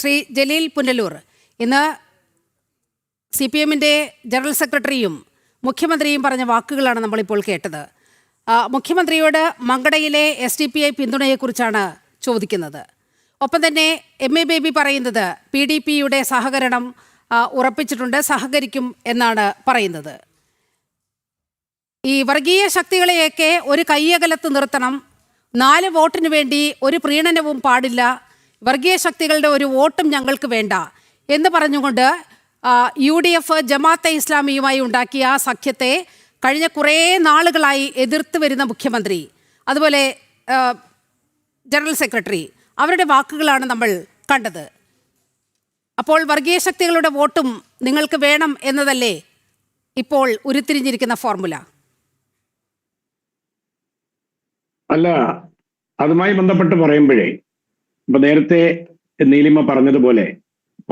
ശ്രീ ജലീൽ പുനലൂർ, ഇന്ന് CPM-ന്റെ ജനറൽ സെക്രട്ടറിയും മുഖ്യമന്ത്രിയും പറഞ്ഞ വാക്കുകളാണ് നമ്മളിപ്പോൾ കേട്ടത്. മുഖ്യമന്ത്രിയോട് മങ്കടയിലെ SDPI പിന്തുണയെക്കുറിച്ചാണ് ചോദിക്കുന്നത്. ഒപ്പം തന്നെ MA ബേബി പറയുന്നത് PDP-യുടെ സഹകരണം ഉറപ്പിച്ചിട്ടുണ്ട്, സഹകരിക്കും എന്നാണ് പറയുന്നത്. ഈ വർഗീയ ശക്തികളെയൊക്കെ ഒരു കയ്യകലത്ത് നിർത്തണം, 4 വോട്ടിന് വേണ്ടി ഒരു പ്രീണനവും പാടില്ല, വർഗീയ ശക്തികളുടെ ഒരു വോട്ടും ഞങ്ങൾക്ക് വേണ്ട എന്ന് പറഞ്ഞുകൊണ്ട് UDF ജമാഅത്തെ ഇസ്ലാമിയുമായി ഉണ്ടാക്കിയ സഖ്യത്തെ കഴിഞ്ഞ കുറേ നാളുകളായി എതിർത്ത് വരുന്ന മുഖ്യമന്ത്രി, അതുപോലെ ജനറൽ സെക്രട്ടറി, അവരുടെ വാക്കുകളാണ് നമ്മൾ കണ്ടത്. അപ്പോൾ വർഗീയ ശക്തികളുടെ വോട്ടും നിങ്ങൾക്ക് വേണം എന്നതല്ലേ ഇപ്പോൾ ഉരുത്തിരിഞ്ഞിരിക്കുന്ന ഫോർമുല? അല്ല, അതുമായി ബന്ധപ്പെട്ട് പറയുമ്പോഴേ ഇപ്പൊ നേരത്തെ നീലിമ പറഞ്ഞതുപോലെ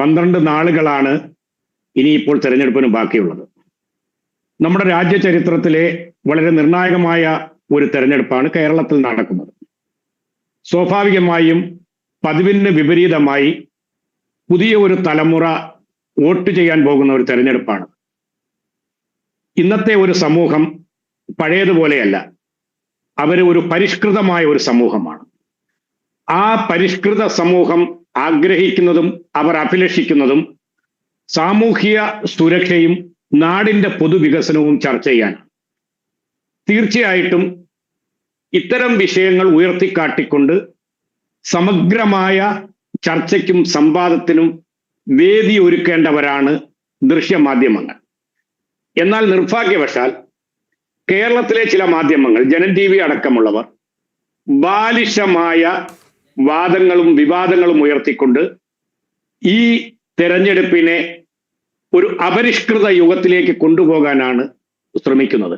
12 നാളുകളാണ് ഇനിയിപ്പോൾ തെരഞ്ഞെടുപ്പിന് ബാക്കിയുള്ളത്. നമ്മുടെ രാജ്യ ചരിത്രത്തിലെ വളരെ നിർണായകമായ ഒരു തെരഞ്ഞെടുപ്പാണ് കേരളത്തിൽ നടക്കുന്നത്. സ്വാഭാവികമായും പതിവിന് വിപരീതമായി പുതിയ ഒരു തലമുറ വോട്ട് ചെയ്യാൻ പോകുന്ന ഒരു തെരഞ്ഞെടുപ്പാണ്. ഇന്നത്തെ ഒരു സമൂഹം പഴയതുപോലെയല്ല, അവർ ഒരു പരിഷ്കൃതമായ ഒരു സമൂഹമാണ്. ആ പരിഷ്കൃത സമൂഹം ആഗ്രഹിക്കുന്നതും അവർ അഭിലഷിക്കുന്നതും സാമൂഹിക സുരക്ഷയും നാടിന്റെ പൊതുവികസനവും ചർച്ച ചെയ്യാനാണ്. തീർച്ചയായിട്ടും ഇത്തരം വിഷയങ്ങൾ ഉയർത്തിക്കാട്ടിക്കൊണ്ട് സമഗ്രമായ ചർച്ചയ്ക്കും സംവാദത്തിനും വേദി ഒരുക്കേണ്ടവരാണ് ദൃശ്യമാധ്യമങ്ങൾ. എന്നാൽ നിർഭാഗ്യവശാൽ കേരളത്തിലെ ചില മാധ്യമങ്ങൾ, ജനൻ TV അടക്കമുള്ളവർ ബാലിശമായ വാദങ്ങളും വിവാദങ്ങളും ഉയർത്തിക്കൊണ്ട് ഈ തെരഞ്ഞെടുപ്പിനെ ഒരു അപരിഷ്കൃത യുഗത്തിലേക്ക് കൊണ്ടുപോകാനാണ് ശ്രമിക്കുന്നത്.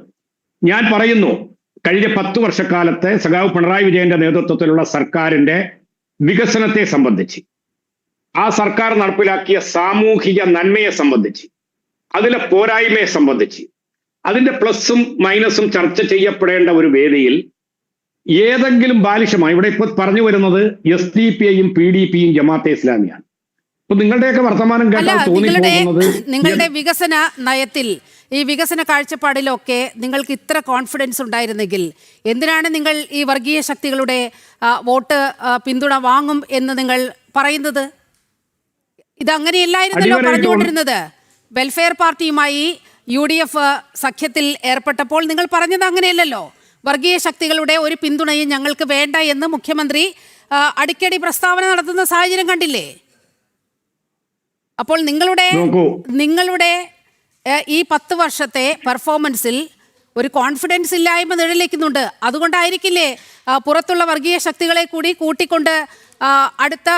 ഞാൻ പറയുന്നു, കഴിഞ്ഞ 10 വർഷക്കാലത്തെ സഖാവ് പിണറായി വിജയന്റെ നേതൃത്വത്തിലുള്ള സർക്കാരിന്റെ വികസനത്തെ സംബന്ധിച്ച്, ആ സർക്കാർ നടപ്പിലാക്കിയ സാമൂഹിക നന്മയെ സംബന്ധിച്ച്, അതിലെ പോരായ്മയെ സംബന്ധിച്ച്, അതിന്റെ പ്ലസും മൈനസും ചർച്ച ചെയ്യപ്പെടേണ്ട ഒരു വേദിയിൽ ഏതെങ്കിലും ബാലിശമായി, ഇവിടെ ഇപ്പോൾ പറഞ്ഞു വരുന്നത് SDPI-യും PDP-യും ജമാഅത്തെ ഇസ്ലാമിയാണ്. അപ്പൊ നിങ്ങളുടെയൊക്കെ വർത്തമാനം കേട്ടാൽ തോന്നിപ്പോകുന്നത്, നിങ്ങളുടെ വികസന നയത്തിൽ, ഈ വികസന കാഴ്ചപ്പാടിലൊക്കെ നിങ്ങൾക്ക് ഇത്ര കോൺഫിഡൻസ് ഉണ്ടായിരുന്നെങ്കിൽ എന്തിനാണ് നിങ്ങൾ ഈ വർഗീയ ശക്തികളുടെ വോട്ട് പിന്തുണ വാങ്ങും എന്ന് നിങ്ങൾ പറയുന്നത്? ഇതങ്ങനെയല്ലായിരുന്നല്ലോ പറഞ്ഞുകൊണ്ടിരുന്നത്. വെൽഫെയർ പാർട്ടിയുമായി UDF സഖ്യത്തിൽ ഏർപ്പെട്ടപ്പോൾ നിങ്ങൾ പറഞ്ഞത് അങ്ങനെയല്ലല്ലോ. വർഗീയ ശക്തികളുടെ ഒരു പിന്തുണയും ഞങ്ങൾക്ക് വേണ്ട എന്ന് മുഖ്യമന്ത്രി അടിക്കടി പ്രസ്താവന നടത്തുന്ന സാഹചര്യം കണ്ടില്ലേ? അപ്പോൾ നിങ്ങളുടെ ഈ 10 വർഷത്തെ പെർഫോമൻസിൽ ഒരു കോൺഫിഡൻസ് ഇല്ലായ്മ നിഴലിക്കുന്നുണ്ട്. അതുകൊണ്ടായിരിക്കില്ലേ പുറത്തുള്ള വർഗീയ ശക്തികളെ കൂടി കൂട്ടിക്കൊണ്ട് അടുത്ത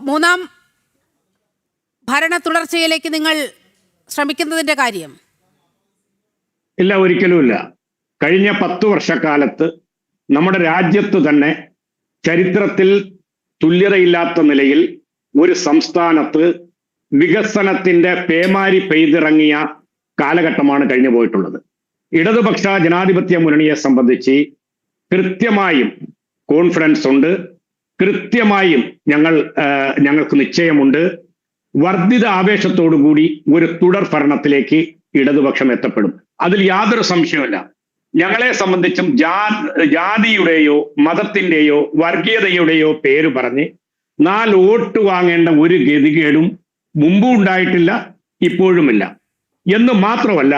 3ാം ഭരണ തുടർച്ചയിലേക്ക് നിങ്ങൾ ശ്രമിക്കുന്നതിന്റെ കാര്യം? ഇല്ല, ഒരിക്കലുമില്ല. കഴിഞ്ഞ 10 വർഷക്കാലത്ത് നമ്മുടെ രാജ്യത്ത് തന്നെ ചരിത്രത്തിൽ തുല്യതയില്ലാത്ത നിലയിൽ ഒരു സംസ്ഥാനത്ത് വികസനത്തിന്റെ പേമാരി പെയ്തിറങ്ങിയ കാലഘട്ടമാണ് കഴിഞ്ഞു പോയിട്ടുള്ളത്. ഇടതുപക്ഷ ജനാധിപത്യ മുന്നണിയെ സംബന്ധിച്ച് കൃത്യമായും കോൺഫിഡൻസ് ഉണ്ട്, കൃത്യമായും ഞങ്ങൾക്ക് നിശ്ചയമുണ്ട്. വർദ്ധിത ആവേശത്തോടുകൂടി ഒരു തുടർ ഭരണത്തിലേക്ക് ഇടതുപക്ഷം എത്തപ്പെടും. അതിൽ യാതൊരു സംശയവുമില്ല. ഞങ്ങളെ സംബന്ധിച്ചും ജാതിയുടെയോ മതത്തിന്റെയോ വർഗീയതയുടെയോ പേര് പറഞ്ഞ് 4 വോട്ട് വാങ്ങേണ്ട ഒരു ഗതികേടും മുമ്പും ഉണ്ടായിട്ടില്ല, ഇപ്പോഴുമില്ല. എന്ന് മാത്രമല്ല,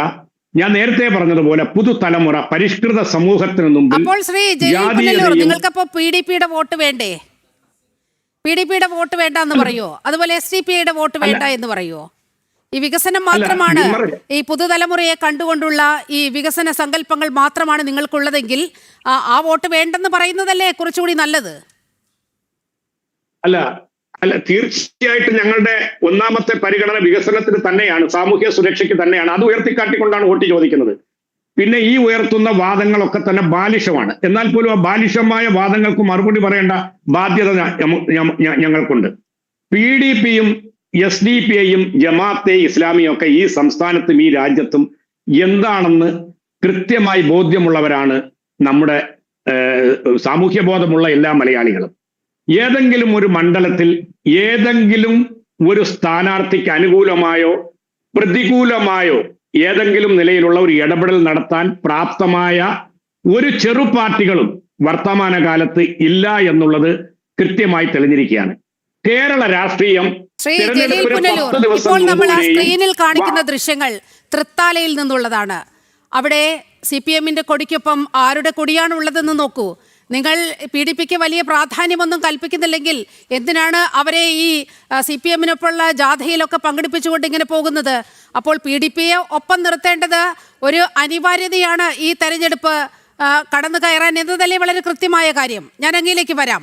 ഞാൻ നേരത്തെ പറഞ്ഞതുപോലെ പുതുതലമുറ പരിഷ്കൃത സമൂഹത്തിന് മുമ്പിൽ നിങ്ങൾക്കപ്പോ PDP-യുടെ വോട്ട് വേണ്ടേ? PDP-യുടെ വോട്ട് വേണ്ട എന്ന് പറയോ? അതുപോലെ SDPI-യുടെ വോട്ട് വേണ്ട എന്ന് പറയോ? ഈ വികസനം മാത്രമാണ്, ഈ പുതുതലമുറയെ കണ്ടുകൊണ്ടുള്ള ഈ വികസന സങ്കല്പങ്ങൾ മാത്രമാണ് നിങ്ങൾക്കുള്ളതെങ്കിൽ ആ വോട്ട് വേണ്ടെന്ന് പറയുന്നതല്ലേ കുറച്ചുകൂടി നല്ലത്? അല്ല, തീർച്ചയായിട്ടും ഞങ്ങളുടെ ഒന്നാമത്തെ പരിഗണന വികസനത്തിന് തന്നെയാണ്, സാമൂഹ്യ സുരക്ഷയ്ക്ക് തന്നെയാണ്. അത് ഉയർത്തിക്കാട്ടിക്കൊണ്ടാണ് വോട്ട് ചോദിക്കുന്നത്. പിന്നെ ഈ ഉയർത്തുന്ന വാദങ്ങളൊക്കെ തന്നെ ബാലിശമാണ്. എന്നാൽ പോലും ആ ബാലിശമായ വാദങ്ങൾക്ക് മറുപടി പറയേണ്ട ബാധ്യത ഞങ്ങൾക്കുണ്ട്. PDP-യും SDPI-യും ജമാഅത്തെ ഇസ്ലാമിയും ഒക്കെ ഈ സംസ്ഥാനത്തും ഈ രാജ്യത്തും എന്താണെന്ന് കൃത്യമായി ബോധ്യമുള്ളവരാണ് നമ്മുടെ സാമൂഹ്യ ബോധമുള്ള എല്ലാ മലയാളികളും. ഏതെങ്കിലും ഒരു മണ്ഡലത്തിൽ ഏതെങ്കിലും ഒരു സ്ഥാനാർത്ഥിക്ക് അനുകൂലമായോ പ്രതികൂലമായോ ഏതെങ്കിലും നിലയിലുള്ള ഒരു ഇടപെടൽ നടത്താൻ പ്രാപ്തമായ ഒരു ചെറു പാർട്ടികളും വർത്തമാനകാലത്ത് ഇല്ല എന്നുള്ളത് കൃത്യമായി തെളിഞ്ഞിരിക്കുകയാണ്. കേരള രാഷ്ട്രീയം ശ്രീ ജലീൽ തെരഞ്ഞെടുപ്പിന് പുനലൂർ, 10 ദിവസം ഇപ്പോൾ നമ്മൾ ആ മുമ്പ് സ്ക്രീനിൽ കാണിക്കുന്ന ദൃശ്യങ്ങൾ തൃത്താലയിൽ നിന്നുള്ളതാണ്. അവിടെ CPM-ന്റെ കൊടിക്കൊപ്പം ആരുടെ കൊടിയാണ് ഉള്ളതെന്ന് നോക്കൂ. നിങ്ങൾ PDPക്ക് വലിയ പ്രാധാന്യമൊന്നും കൽപ്പിക്കുന്നില്ലെങ്കിൽ എന്തിനാണ് അവരെ ഈ CPM-നൊപ്പമുള്ള ജാഥയിലൊക്കെ പങ്കെടുപ്പിച്ചുകൊണ്ട് ഇങ്ങനെ പോകുന്നത്? അപ്പോൾ PDPയെ ഒപ്പം നിർത്തേണ്ടത് ഒരു അനിവാര്യതയാണ് ഈ തെരഞ്ഞെടുപ്പ് കടന്നു കയറാൻ എന്നതല്ലേ വളരെ കൃത്യമായ കാര്യം. ഞാൻ അങ്ങയിലേക്ക് വരാം.